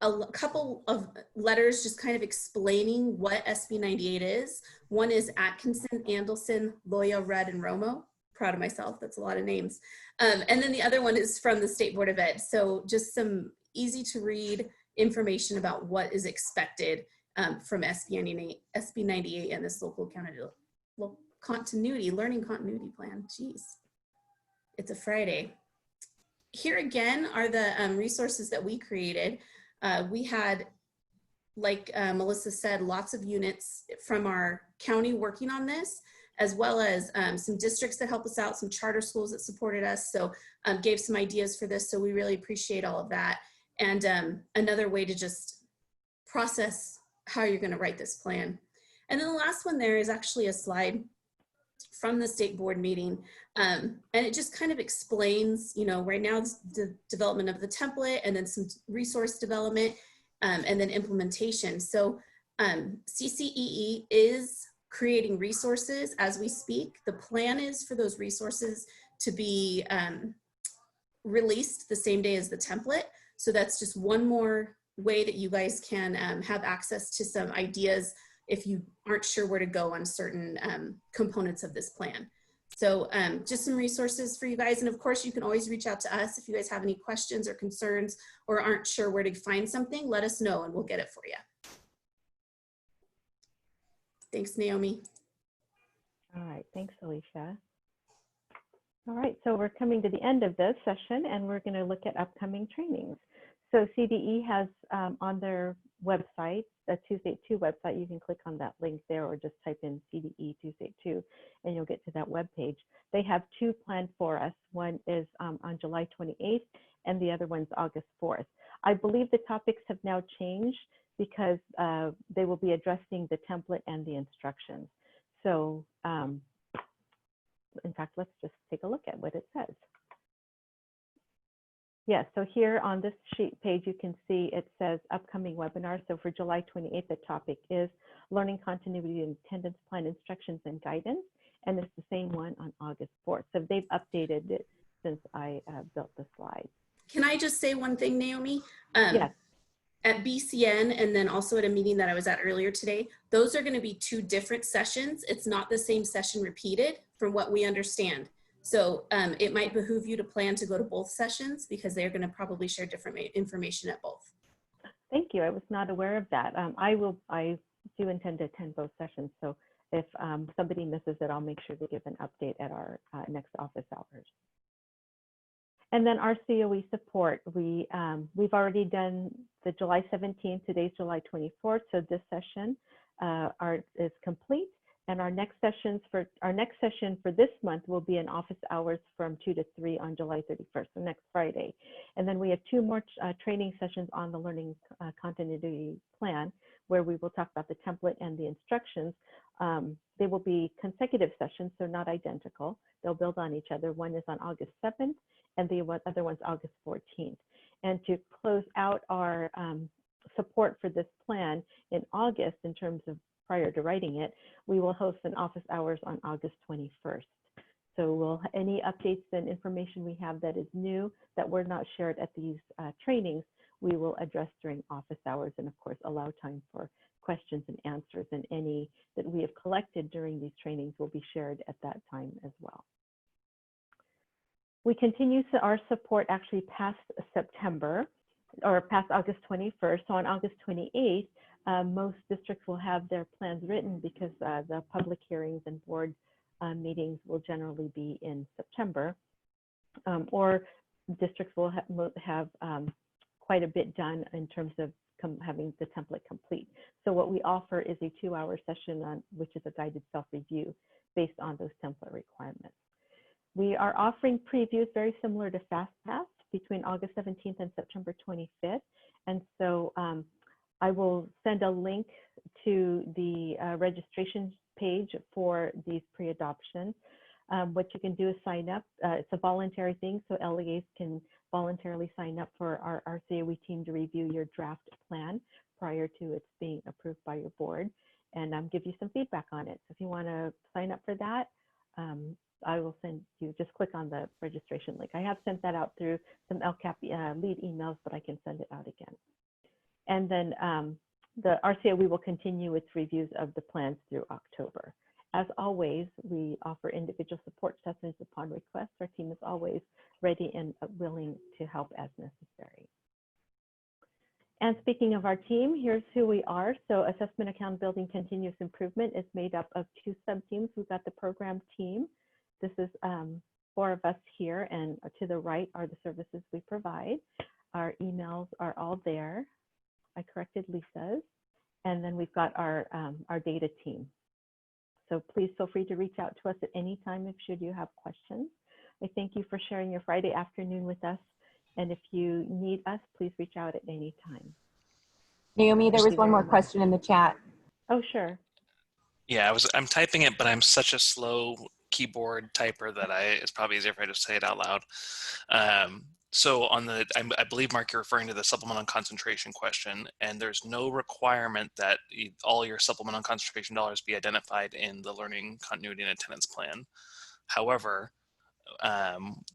a couple of letters just kind of explaining what SB 98 is. One is Atkinson, Andelson, Loya, Rudd, and Romo. Proud of myself, that's a lot of names. And then the other one is from the State Board of Ed. So just some easy to read information about what is expected from SB 98 and this local learning continuity plan. Jeez, it's a Friday. Here again are the resources that we created. We had, like Melissa said, lots of units from our county working on this, as well as some districts that helped us out, some charter schools that supported us, so gave some ideas for this, so we really appreciate all of that. And another way to just process how you're going to write this plan. And then the last one there is actually a slide from the state board meeting. And it just kind of explains, you know, right now the development of the template, and then some resource development, and then implementation. So CCEE is creating resources as we speak. The plan is for those resources to be released the same day as the template. So that's just one more way that you guys can have access to some ideas if you aren't sure where to go on certain components of this plan. So just some resources for you guys. And of course, you can always reach out to us if you guys have any questions or concerns or aren't sure where to find something, let us know and we'll get it for you. Thanks, Naomi. All right, thanks, Alicia. All right, so we're coming to the end of this session and we're going to look at upcoming trainings. So CDE has on their website, the Tuesday at 2 website, you can click on that link there or just type in CDE Tuesday at 2 and you'll get to that web page. They have 2 planned for us. One is on July 28th and the other one's August 4th. I believe the topics have now changed because they will be addressing the template and the instructions. So in fact, let's just take a look at what it says. Yes, so here on this sheet page, you can see it says upcoming webinars. So for July 28th, the topic is Learning Continuity and Attendance Plan Instructions and Guidance. And it's the same one on August 4th. So they've updated it since I built the slides. Can I just say one thing, Naomi? Yes. At BCN and then also at a meeting that I was at earlier today, those are going to be 2 different sessions. It's not the same session repeated from what we understand. So it might behoove you to plan to go to both sessions because they're going to probably share different information at both. Thank you. I was not aware of that. I do intend to attend both sessions. So if somebody misses it, I'll make sure to give an update at our next office hours. And then our COE support, we've already done the July 17th, today's July 24th. So this session is complete. And our next session for this month will be in office hours from 2 to 3 on July 31st, so next Friday. And then we have 2 more training sessions on the learning continuity plan, where we will talk about the template and the instructions. They will be consecutive sessions, so not identical. They'll build on each other. One is on August 7th, and the other one's August 14th. And to close out our support for this plan in August, in terms of prior to writing it, we will host an office hours on August 21st. So any updates and information we have that is new that were not shared at these trainings, we will address during office hours, and of course allow time for questions and answers, and any that we have collected during these trainings will be shared at that time as well. We continue our support actually past September, or past August 21st. So on August 28th, most districts will have their plans written because the public hearings and board meetings will generally be in September, or districts will have quite a bit done in terms of having the template complete. So what we offer is a 2-hour session which is a guided self-review based on those template requirements. We are offering previews very similar to FastPass between August 17th and September 25th. And so I will send a link to the registration page for these pre-adoption. What you can do is sign up. It's a voluntary thing, so LEAs can voluntarily sign up for our RCOE team to review your draft plan prior to its being approved by your board, and give you some feedback on it. So if you want to sign up for that, I will send you, just click on the registration link. I have sent that out through some LCAP lead emails, but I can send it out again. And then the RCOE will continue its reviews of the plans through October. As always, we offer individual support sessions upon request. Our team is always ready and willing to help as necessary. And speaking of our team, here's who we are. So Assessment Accountability Continuous Improvement is made up of 2 sub-teams. We've got the program team. This is 4 of us here, and to the right are the services we provide. Our emails are all there. I corrected Lisa's. And then we've got our data team. So please feel free to reach out to us at any time should you have questions. I thank you for sharing your Friday afternoon with us. And if you need us, please reach out at any time. Naomi, there was one more question in the chat. Oh, sure. Yeah, I'm typing it, but I'm such a slow keyboard typer that it's probably easier if I just say it out loud. So on the, I believe, Mark, you're referring to the supplemental concentration question, and there's no requirement that all your supplemental concentration dollars be identified in the learning continuity and attendance plan. However,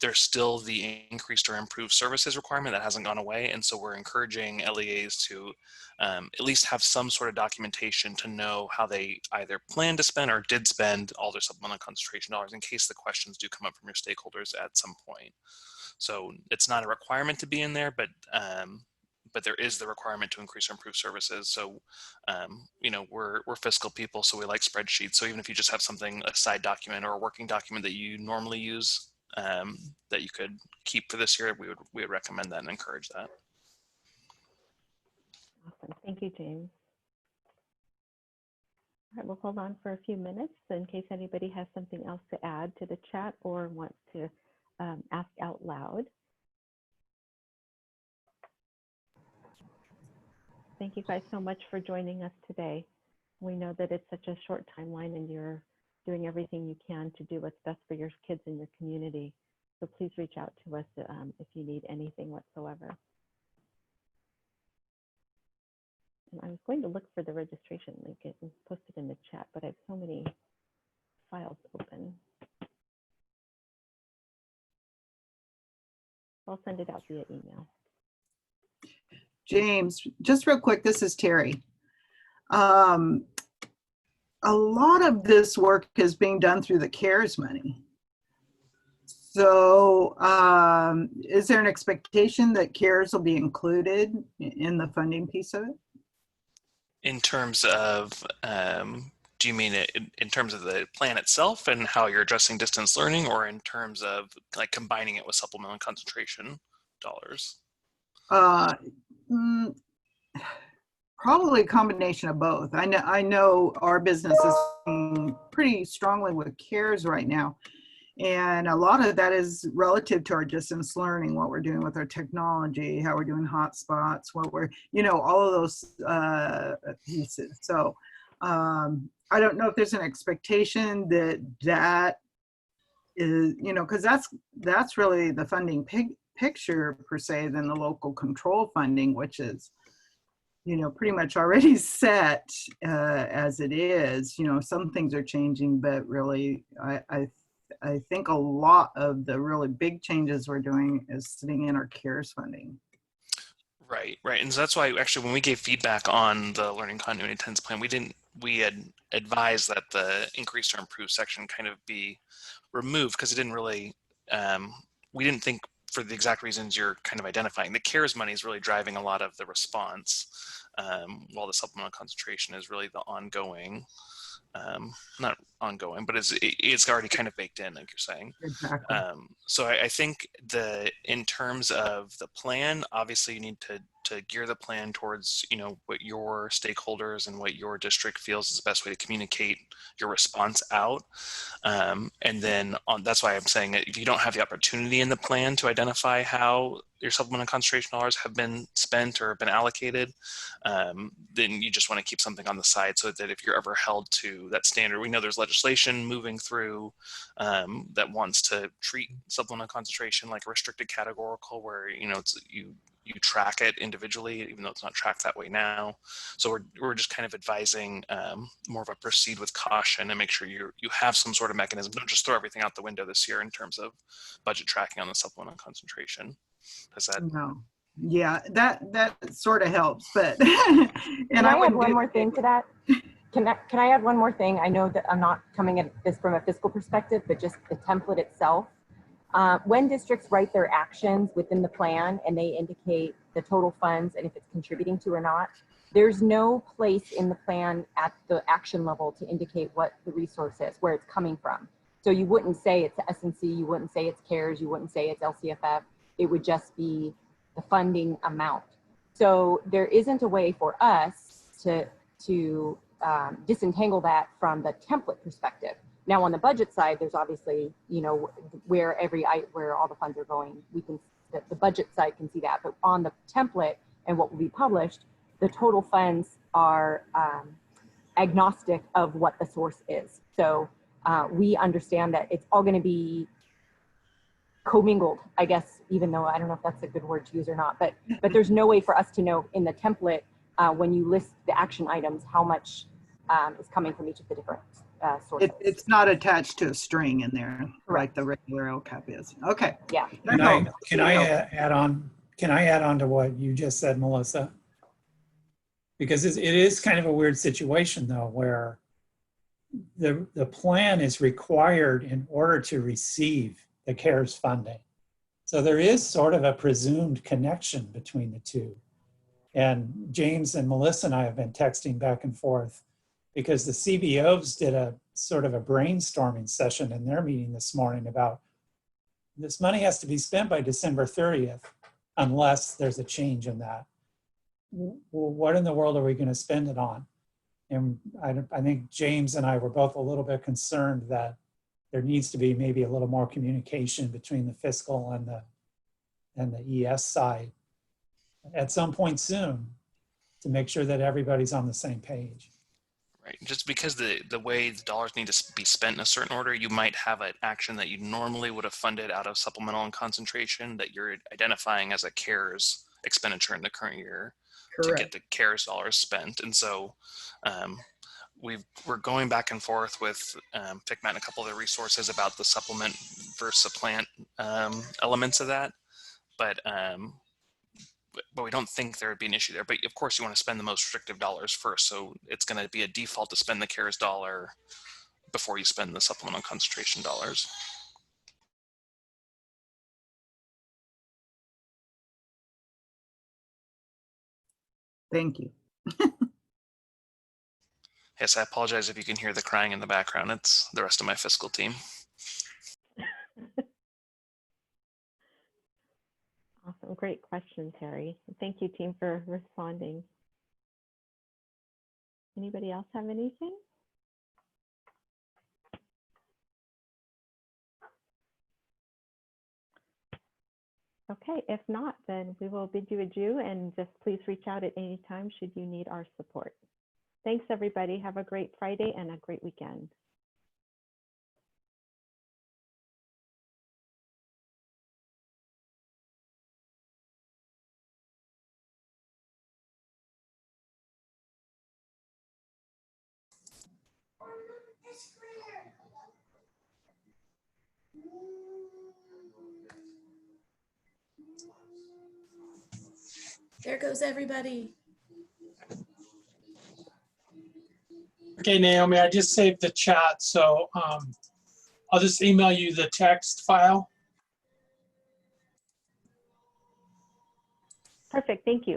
there's still the increased or improved services requirement that hasn't gone away. And so we're encouraging LEAs to at least have some sort of documentation to know how they either plan to spend or did spend all their supplemental concentration dollars in case the questions do come up from your stakeholders at some point. So it's not a requirement to be in there, but there is the requirement to increase or improve services. So, you know, we're fiscal people, so we like spreadsheets. So even if you just have something, a side document or a working document that you normally use that you could keep for this year, we would recommend that and encourage that. Awesome. Thank you, James. All right, we'll hold on for a few minutes in case anybody has something else to add to the chat or wants to ask out loud. Thank you guys so much for joining us today. We know that it's such a short timeline and you're doing everything you can to do what's best for your kids and your community. So please reach out to us if you need anything whatsoever. And I was going to look for the registration link. It was posted in the chat, but I have so many files open. I'll send it out via email. James, just real quick, this is Terry. A lot of this work is being done through the CARES money. So is there an expectation that CARES will be included in the funding piece of it? In terms of, do you mean it in terms of the plan itself and how you're addressing distance learning, or in terms of like combining it with supplemental concentration dollars? Probably a combination of both. I know our business is pretty strongly with CARES right now. And a lot of that is relative to our distance learning, what we're doing with our technology, how we're doing hotspots, what we're, you know, all of those pieces. So I don't know if there's an expectation that is, you know, because that's really the funding picture per se than the local control funding, which is, you know, pretty much already set as it is. You know, some things are changing, but really I think a lot of the really big changes we're doing is sitting in our CARES funding. Right, right. And so that's why actually when we gave feedback on the learning continuity attendance plan, we had advised that the increase or improve section kind of be removed because it didn't really, we didn't think for the exact reasons you're kind of identifying. The CARES money is really driving a lot of the response, while the supplemental concentration is really the ongoing, not ongoing, but it's already kind of baked in, like you're saying. Exactly. So I think in terms of the plan, obviously you need to gear the plan towards, you know, what your stakeholders and what your district feels is the best way to communicate your response out. And then that's why I'm saying that if you don't have the opportunity in the plan to identify how your supplemental concentration dollars have been spent or been allocated, then you just want to keep something on the side so that if you're ever held to that standard, we know there's legislation moving through that wants to treat supplemental concentration like a restricted categorical where, you know, you track it individually, even though it's not tracked that way now. So we're just kind of advising more of a proceed with caution and make sure you have some sort of mechanism. Don't just throw everything out the window this year in terms of budget tracking on the supplemental concentration. Does that? No. Yeah, that sort of helps, but and Can I add one more thing to that? Can I add one more thing? I know that I'm not coming at this from a fiscal perspective, but just the template itself. When districts write their actions within the plan and they indicate the total funds and if it's contributing to or not, there's no place in the plan at the action level to indicate what the resource is, where it's coming from. So you wouldn't say it's S&C, you wouldn't say it's CARES, you wouldn't say it's LCFF. It would just be the funding amount. So there isn't a way for us to disentangle that from the template perspective. Now on the budget side, there's obviously, you know, where all the funds are going, the budget side can see that. But on the template and what will be published, the total funds are agnostic of what the source is. So we understand that it's all going to be commingled, I guess, even though I don't know if that's a good word to use or not, but there's no way for us to know in the template when you list the action items how much is coming from each of the different sources. It's not attached to a string in there like Correct. the regular LCAP is. Okay. Yeah. Can I add on? Can I add on to what you just said, Melissa? Because it is kind of a weird situation though, where the plan is required in order to receive the CARES funding. So there is sort of a presumed connection between the two. And James and Melissa and I have been texting back and forth because the CBOs did a sort of a brainstorming session in their meeting this morning about this money has to be spent by December 30th unless there's a change in that. Well, what in the world are we going to spend it on? And I think James and I were both a little bit concerned that there needs to be maybe a little more communication between the fiscal and the ES side at some point soon to make sure that everybody's on the same page. Right. Just because the way the dollars need to be spent in a certain order, you might have an action that you normally would have funded out of supplemental and concentration that you're identifying as a CARES expenditure in the current year to get the CARES dollars spent. And so we're going back and forth with FICMAT and a couple of the resources about the supplement versus supplant elements of that. But we don't think there would be an issue there. But of course, you want to spend the most restrictive dollars first. So it's going to be a default to spend the CARES dollar before you spend the supplemental concentration dollars. Thank you. Yes, I apologize if you can hear the crying in the background. It's the rest of my fiscal team. Awesome. Great question, Terry. Thank you, team, for responding. Anybody else have anything? Okay, if not, then we will bid you adieu and just please reach out at any time should you need our support. Thanks, everybody. Have a great Friday and a great weekend. There goes everybody. Okay, Naomi, I just saved the chat, so I'll just email you the text file. Perfect. Thank you.